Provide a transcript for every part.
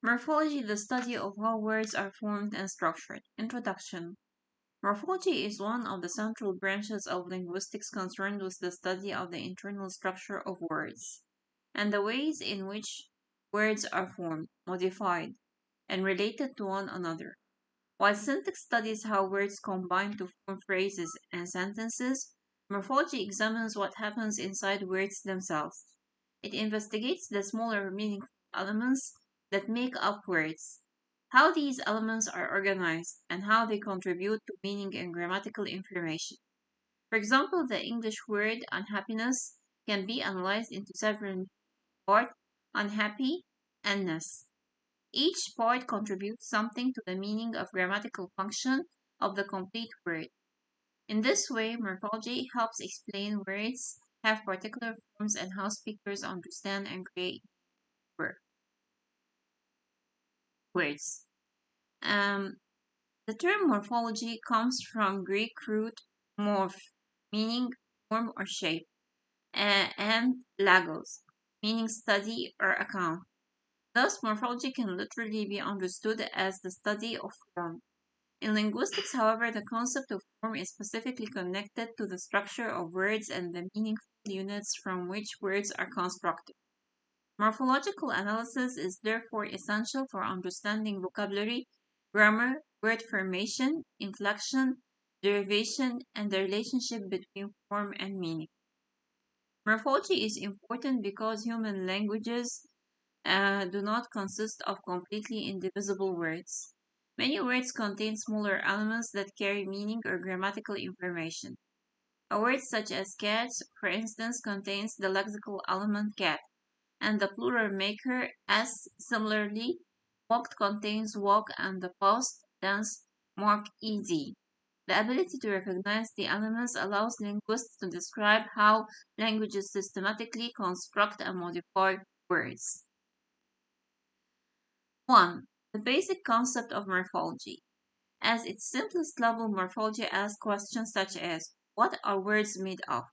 Morphology, the study of how words are formed and structured. Introduction. Morphology is one of the central branches of linguistics concerned with the study of the internal structure of words and the ways in which words are formed, modified, and related to one another. While syntax studies how words combine to form phrases and sentences, morphology examines what happens inside words themselves. It investigates the smaller meaningful elements that make up words, how these elements are organized, and how they contribute to meaning and grammatical information. For example, the English word unhappiness can be analyzed into several parts: unhappy and ness. Each part contributes something to the meaning of grammatical function of the complete word. In this way, morphology helps explain words have particular forms and how speakers understand and create words. Um, the term morphology comes from Greek root morph, meaning form or shape, and logos, meaning study or account. Thus, morphology can literally be understood as the study of form. In linguistics, however, the concept of form is specifically connected to the structure of words and the meaningful units from which words are constructed. Morphological analysis is therefore essential for understanding vocabulary, grammar, word formation, inflection, derivation, and the relationship between form and meaning. Morphology is important because human languages do not consist of completely indivisible words. Many words contain smaller elements that carry meaning or grammatical information. A word such as cat, for instance, contains the lexical element cat, and the plural maker s. Similarly, walked contains walk and the past tense mark ed. The ability to recognize the elements allows linguists to describe how languages systematically construct and modify words. 1. The basic concept of morphology. As its simplest level, morphology asks questions such as: what are words made of?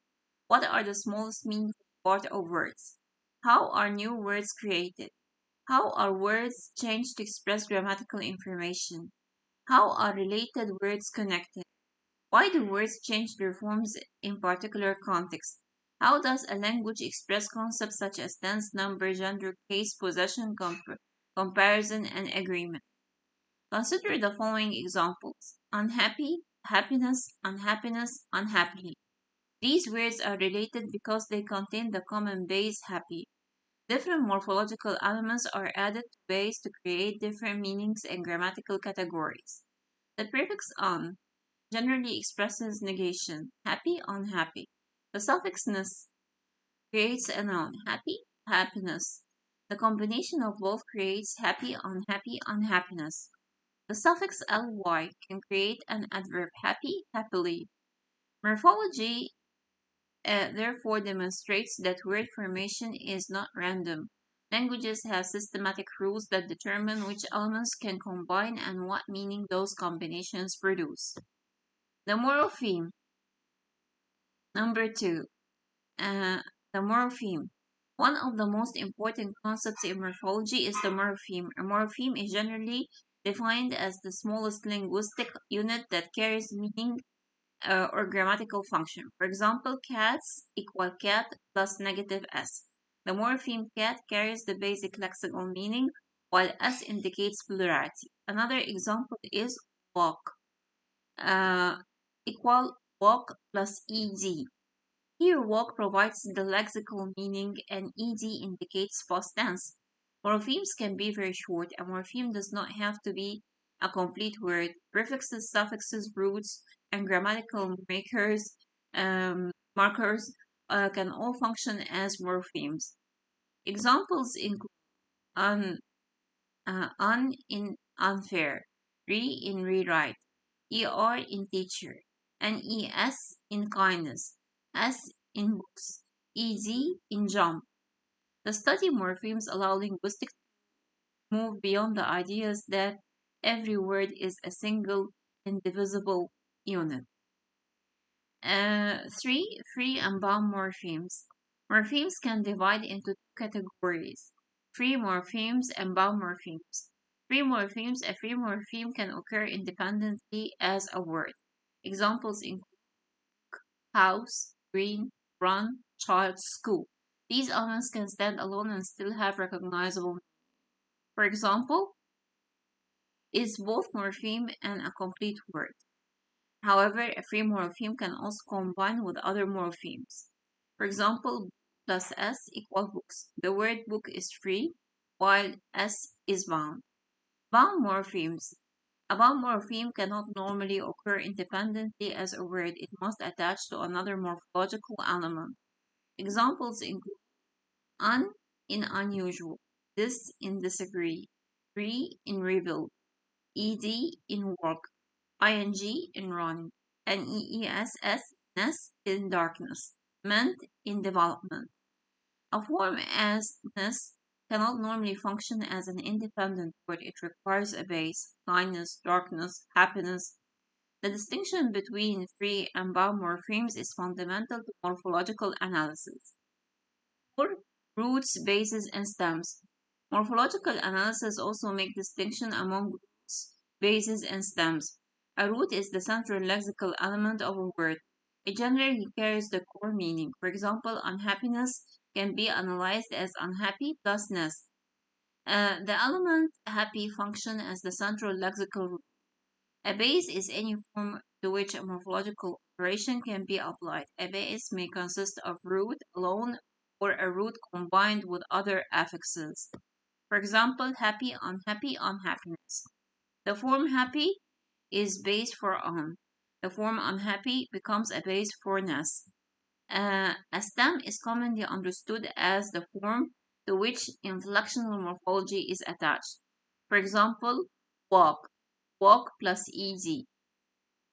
What are the smallest meaningful part of words? How are new words created? How are words changed to express grammatical information? How are related words connected? Why do words change their forms in particular contexts? How does a language express concepts such as tense, number, gender, case, possession, comparison, and agreement? Consider the following examples: unhappy, happiness, unhappiness, unhappily. These words are related because they contain the common base happy. Different morphological elements are added to base to create different meanings and grammatical categories. The prefix "on" generally expresses negation, happy, unhappy. The suffix "ness" creates a noun, happy, happiness. The combination of both creates happy, unhappy, unhappiness. The suffix "ly" can create an adverb, happy, happily. Morphology therefore demonstrates that word formation is not random. Languages have systematic rules that determine which elements can combine and what meaning those combinations produce. The morpheme. Number 2. Uh, the morpheme. One of the most important concepts in morphology is the morpheme. A morpheme is generally defined as the smallest linguistic unit that carries meaning or grammatical function. For example, cats equal cat plus negative s. The morpheme cat carries the basic lexical meaning, while s indicates plurality. Another example is walk uh, equal walk plus ed. Here, walk provides the lexical meaning and ed indicates past tense. Morphemes can be very short. A morpheme does not have to be a complete word. Prefixes, suffixes, roots, and grammatical markers can all function as morphemes. Examples include un, in unfair, in rewrite, in teacher, and es in kindness, s in books, in jump. The study morphemes allow linguistics to move beyond the ideas that every word is a single, indivisible unit. 3. Free and bound morphemes. Morphemes can divide into two categories: free morphemes and bound morphemes. Free morphemes, a free morpheme can occur independently as a word. Examples include house, green, run, child, school. These elements can stand alone and still have recognizable meaning. For example, is both morpheme and a complete word. However, a free morpheme can also combine with other morphemes. For example, plus s equals books. The word book is free, while s is bound. Bound morphemes. A bound morpheme cannot normally occur independently as a word. It must attach to another morphological element. Examples include un in unusual, dis in disagree, re in reveal, ed in work, ing in run, neess ness in darkness, meant in development. A form as ness cannot normally function as an independent word. It requires a base, kindness, darkness, happiness. The distinction between free and bound morphemes is fundamental to morphological analysis. 4. Roots, bases, and stems. Morphological analysis also make distinction among roots, bases, and stems. A root is the central lexical element of a word. It generally carries the core meaning. For example, unhappiness can be analyzed as unhappy plus ness. The element happy function as the central lexical root. A base is any form to which a morphological operation can be applied. A base may consist of root alone or a root combined with other affixes. For example, happy, unhappy, unhappiness. The form happy is base for on. The form unhappy becomes a base for ness. A stem is commonly understood as the form to which inflectional morphology is attached. For example, walk, walk plus ed.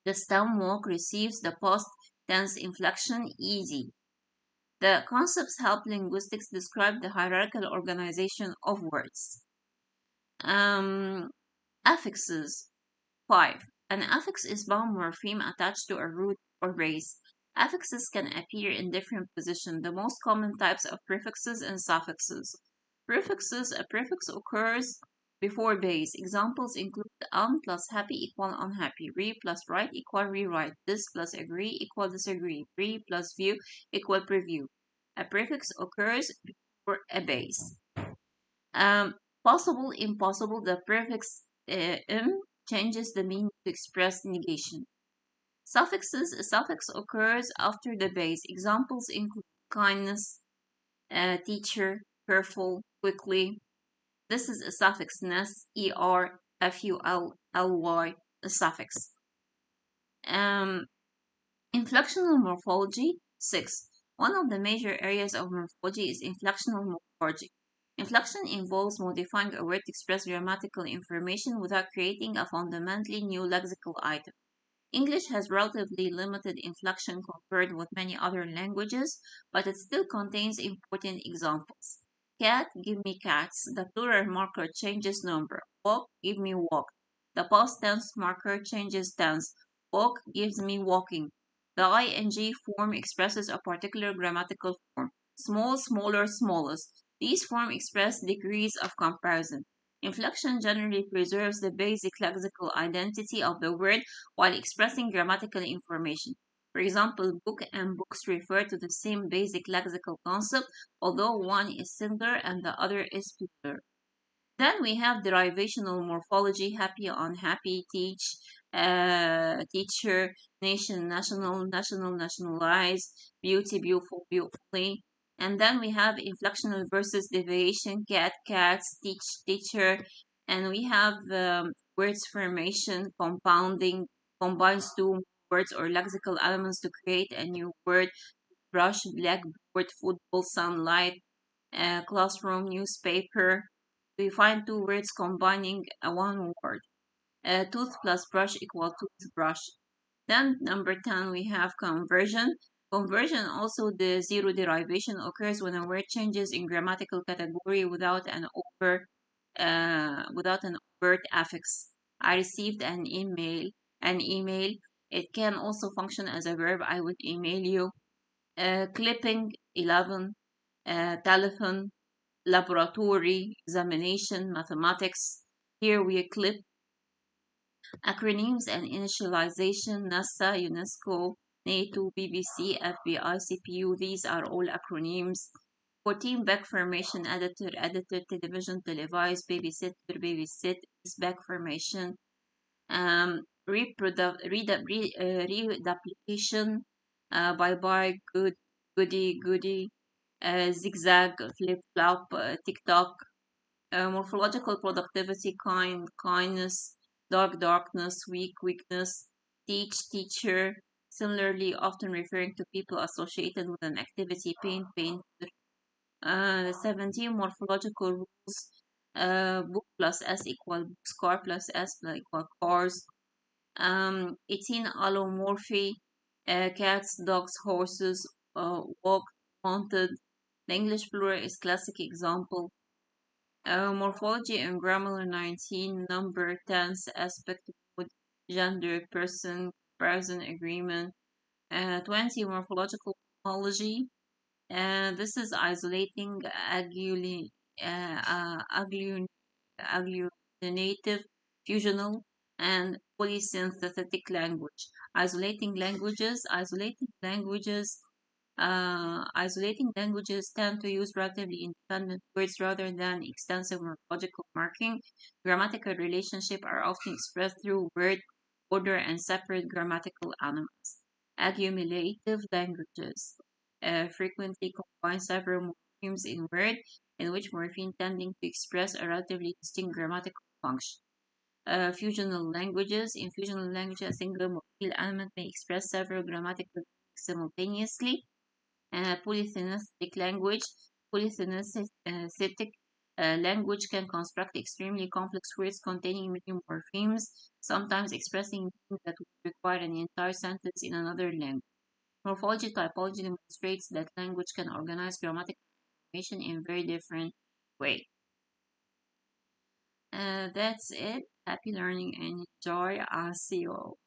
The stem walk receives the past tense inflection ed. The concepts help linguistics describe the hierarchical organization of words. Um, Affixes. 5. An affix is bound morpheme attached to a root or base. Affixes can appear in different positions. The most common types of prefixes and suffixes. Prefixes. A prefix occurs before base. Examples include plus happy equal unhappy, re plus right equal rewrite, this plus agree equal disagree, pre plus view equal preview. A prefix occurs before a base. Um, Possible, impossible, the prefix im changes the meaning to express negation. Suffixes, a suffix occurs after the base. Examples include kindness, teacher, careful, quickly. This is a suffix ness, er, ful, ly, a suffix. Inflectional morphology. 6. One of the major areas of morphology is inflectional morphology. Inflection involves modifying a word to express grammatical information without creating a fundamentally new lexical item. English has relatively limited inflection compared with many other languages, but it still contains important examples. Cat, give me cats. The plural marker changes number. Walk, give me walk. The past tense marker changes tense. Walk gives me walking. The ing form expresses a particular grammatical form. Small, smaller, smallest. These forms express degrees of comparison. Inflection generally preserves the basic lexical identity of the word while expressing grammatical information. For example, book and books refer to the same basic lexical concept, although one is singular and the other is plural. Then we have derivational morphology, happy, unhappy, teach, teacher, nation, national, national, nationalize, beauty, beautiful, beautifully. And then we have inflectional versus deviation, cat, cats, teach, teacher. And we have words formation, compounding, combines two words or lexical elements to create a new word, brush, blackboard, football, sunlight, classroom, newspaper. We find two words combining one word. Tooth plus brush equal toothbrush. Then number 10 we have conversion. Conversion, also the zero derivation, occurs when a word changes in grammatical category without an overt affix. I received an email. An email. It can also function as a verb. I would email you. Clipping 11. Telephone. laboratory, examination, mathematics. Here we clip acronyms and initialization, NASA, UNESCO, NATO, BBC, FBI, CPU. These are all acronyms. 14 back formation, editor, editor, television, televise, babysitter, babysit, is back formation. Reduplication, bye bye, good, goody, goody, zigzag, flip flop, TikTok, morphological productivity, kind, kindness, dark, darkness, weak, weakness, teach, teacher, similarly often referring to people associated with an activity, pain, pain. 17 morphological rules, book plus s equal books, car plus s equal cars. 18 allomorphy, cats, dogs, horses, walk, wanted. The English plural is classic example. Morphology and grammar 19, number, tense, aspect, mood, gender, person, comparison, agreement. 20, morphological homology. This is isolating agglutinative, fusional, and polysynthetic language. Isolating languages tend to use relatively independent words rather than extensive morphological marking. Grammatical relationships are often expressed through word order and separate grammatical elements. Accumulative languages frequently combine several morphemes in word, in which morpheme tending to express a relatively distinct grammatical function. Fusional languages. In fusional languages, a single morpheme element may express several grammatical simultaneously. Polysynesthetic language. Polysynesthetic language can construct extremely complex words containing many morphemes, sometimes expressing meaning that would require an entire sentence in another language. Morphology typology demonstrates that language can organize grammatical information in very different ways. That's it. Happy learning and enjoy. I'll see you all.